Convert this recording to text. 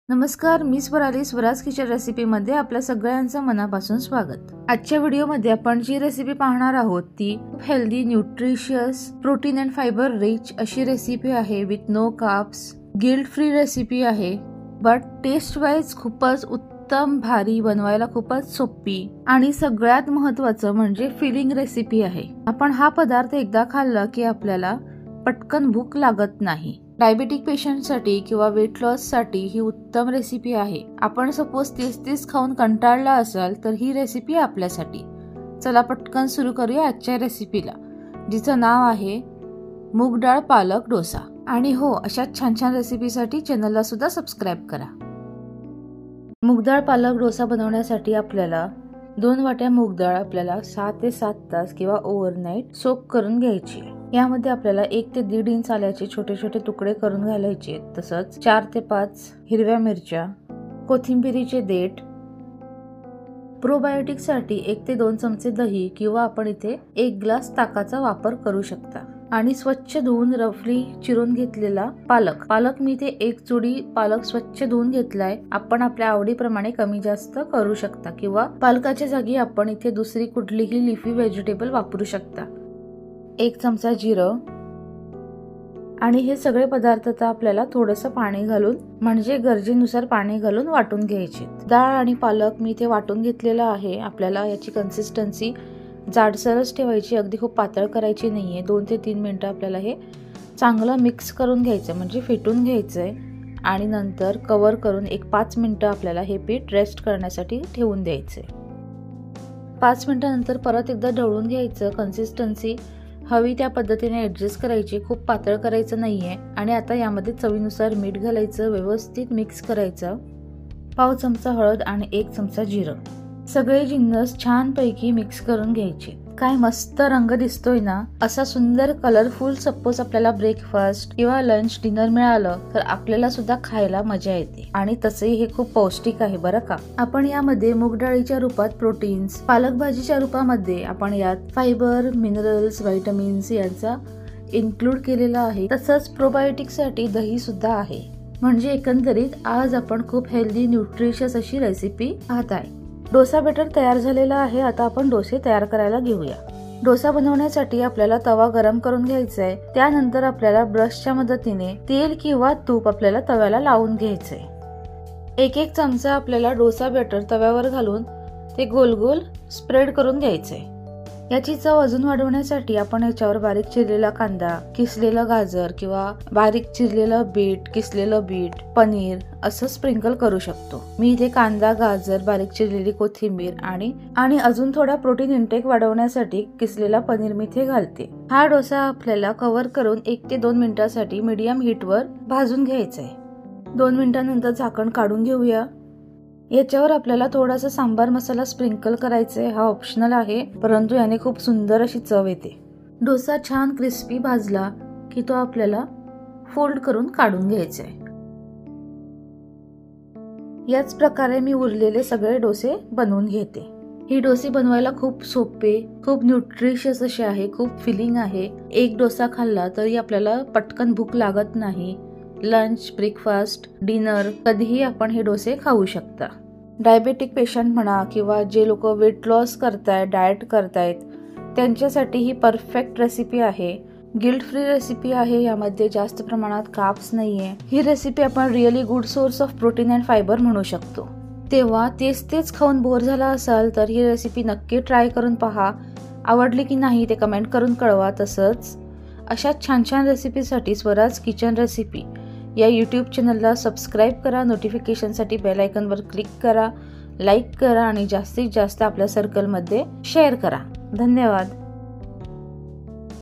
नमस्कार, मी स्वराली स्वराज किचन रेसिपीमध्ये आपल्या सगळ्यांचं मनापासून स्वागत। आजच्या व्हिडिओमध्ये आपण जी रेसिपी पाहणार आहोत ती healthy, nutritious, protein and fibre rich अशी रेसिपी आहे with no carbs. Guilt free recipe आहे, बट टेस्ट वाइज खूपच उत्तम, भारी, बनवायला खूपच सोपी आणि सगळ्यात महत्त्वाचं म्हणजे फिलिंग रेसिपी आहे। आपण हा पदार्थ एकदा खाल्ला की आपल्याला पटकन भूक लागत नाही। डायबिटिक पेशंटसाठी किंवा वेट लॉस साठी ही उत्तम रेसिपी आहे। आपण सपोज तेच खाऊन कंटाळला असाल तर ही रेसिपी आपल्यासाठी। चला पटकन सुरू करूया आजच्या रेसिपीला, जिचं नाव आहे मूग डाळ पालक डोसा। आणि हो, अशा छान छान रेसिपीसाठी चॅनलला सुद्धा सबस्क्राइब करा। मूग डाळ पालक डोसा बनवण्यासाठी आपल्याला 2 वाट्या मूग डाळ आपल्याला 6 ते 7 तास किंवा ओव्हरनाईट सोक करून घ्यायची। यामध्ये आपल्याला 1 ते 1.5 इंच आल्याचे छोटे छोटे तुकडे करून घालायचे। तसंच 4 ते 5 हिरव्या मिरच्या, कोथिंबीरीचे देठ, प्रोबायोटिक साठी 1 ते 2 चमचे दही किंवा आपण इथे 1 ग्लास ताकाचा वापर करू शकता। आणि स्वच्छ धुवून रफली चिरून घेतलेला पालक मी इथे 1 जुडी पालक स्वच्छ धुवून घेतलाय। आपण आपल्या आवडीप्रमाणे कमी जास्त करू शकता किंवा पालकाच्या जागी आपण इथे दुसरी कुठलीही लिफी व्हेजिटेबल वापरू शकता। 1 चमचा जिरं आणि हे सगळे पदार्थ आता आपल्याला थोडंसं पाणी घालून म्हणजे गरजेनुसार पाणी घालून वाटून घ्यायचे। डाळ आणि पालक मी इथे वाटून घेतलेला आहे। आपल्याला याची कन्सिस्टन्सी जाडसरच ठेवायची, अगदी खूप पातळ करायची नाहीये। 2 ते 3 मिनिटं आपल्याला हे चांगलं मिक्स करून घ्यायचं म्हणजे फेटून घ्यायचंय आणि नंतर कव्हर करून 5 मिनिटं आपल्याला हे पीठ रेस्ट करण्यासाठी ठेवून द्यायचंय। 5 मिनिटांनंतर परत एकदा ढवळून घ्यायचं। कन्सिस्टन्सी हवी त्या पद्धतीने ऍडजस्ट करायची, खूप पातळ करायचं नाहीये। आणि आता यामध्ये चवीनुसार मीठ घालायचं, व्यवस्थित मिक्स करायचं। पाव चमचा हळद आणि 1 चमचा जिरं, सगळे जिन्नस छान पैकी मिक्स करून घ्यायचे। काय मस्त रंग दिसतोय ना, असा सुंदर कलरफुल। सपोज आपल्याला ब्रेकफास्ट किंवा लंच डिनर मिळालं तर आपल्याला सुद्धा खायला मजा येते आणि तसंही हे खूप पौष्टिक आहे बरं का। आपण यामध्ये मूग डाळीच्या रूपात प्रोटीन्स, पालक भाजीच्या रूपामध्ये आपण यात फायबर, मिनरल्स, व्हिटॅमिन्स यांचा इन्क्लूड केलेला आहे। तसंच प्रोबायोटिक साठी दही सुद्धा आहे। म्हणजे एकंदरीत आज आपण खूप हेल्दी, न्यूट्रिशियस अशी रेसिपी पाहत आहे। डोसा बेटर तयार झालेला आहे। आता आपण डोसे तयार करायला घेऊया। डोसा बनवण्यासाठी आपल्याला तवा गरम करून घ्यायचा आहे। त्यानंतर आपल्याला ब्रशच्या मदतीने तेल किंवा तूप आपल्याला तव्याला लावून घ्यायचंय। 1 चमचा आपल्याला डोसा बेटर तव्यावर घालून ते गोल गोल स्प्रेड करून घ्यायचंय। याची चव अजून वाढवण्यासाठी आपण याच्यावर बारीक चिरलेला कांदा, किसलेलं गाजर किंवा बारीक चिरलेलं बीट, किसलेलं बीट, पनीर असं स्प्रिंकल करू शकतो। मी इथे कांदा, गाजर, बारीक चिरलेली कोथिंबीर आणि अजून थोडा प्रोटीन इंटेक वाढवण्यासाठी किसलेला पनीर मी इथे घालते। हा डोसा आपल्याला कव्हर करून 1 ते 2 मिनिटांसाठी मीडियम हीटवर भाजून घ्यायचा आहे। 2 मिनिटांनंतर झाकण काढून घेऊया। याच्यावर आपल्याला थोडासा सांबार मसाला स्प्रिंकल करायचा आहे। हा ऑप्शनल आहे, परंतु याने खूप सुंदर अशी चव येते। डोसा छान क्रिस्पी भाजला की तो आपल्याला फोल्ड करून काढून घ्यायचा आहे। याच प्रकारे मी उरलेले सगळे डोसे बनवून घेते। ही डोसे बनवायला खूप सोपे, खूप न्यूट्रिशियस असे आहे, खूप फिलिंग आहे। 1 डोसा खाल्ला तरी आपल्याला पटकन भूक लागत नाही। लंच, ब्रेकफास्ट, डिनर कधीही आपण हे डोसे खाऊ शकता। डायबेटिक पेशंट म्हणा किंवा जे लोक वेट लॉस करतायत, डाएट करतायत, त्यांच्यासाठी ही परफेक्ट रेसिपी आहे। गिल्ट फ्री रेसिपी आहे, यामध्ये जास्त प्रमाणात कार्ब्स नाहीये। ही रेसिपी आपण really good source of protein and fibre म्हणू शकतो। तेव्हा तेच खाऊन बोर झाला असाल तर ही रेसिपी नक्की ट्राय करून पहा। आवडली की नाही ते कमेंट करून कळवा। तसंच अशा छान छान रेसिपीसाठी स्वराज किचन रेसिपी या यूट्यूब चॅनलला सबस्क्राईब करा। नोटिफिकेशनसाठी बेल आयकॉनवर क्लिक करा, लाईक करा आणि जास्तीत जास्त आपल्या सर्कलमध्ये शेअर करा। धन्यवाद।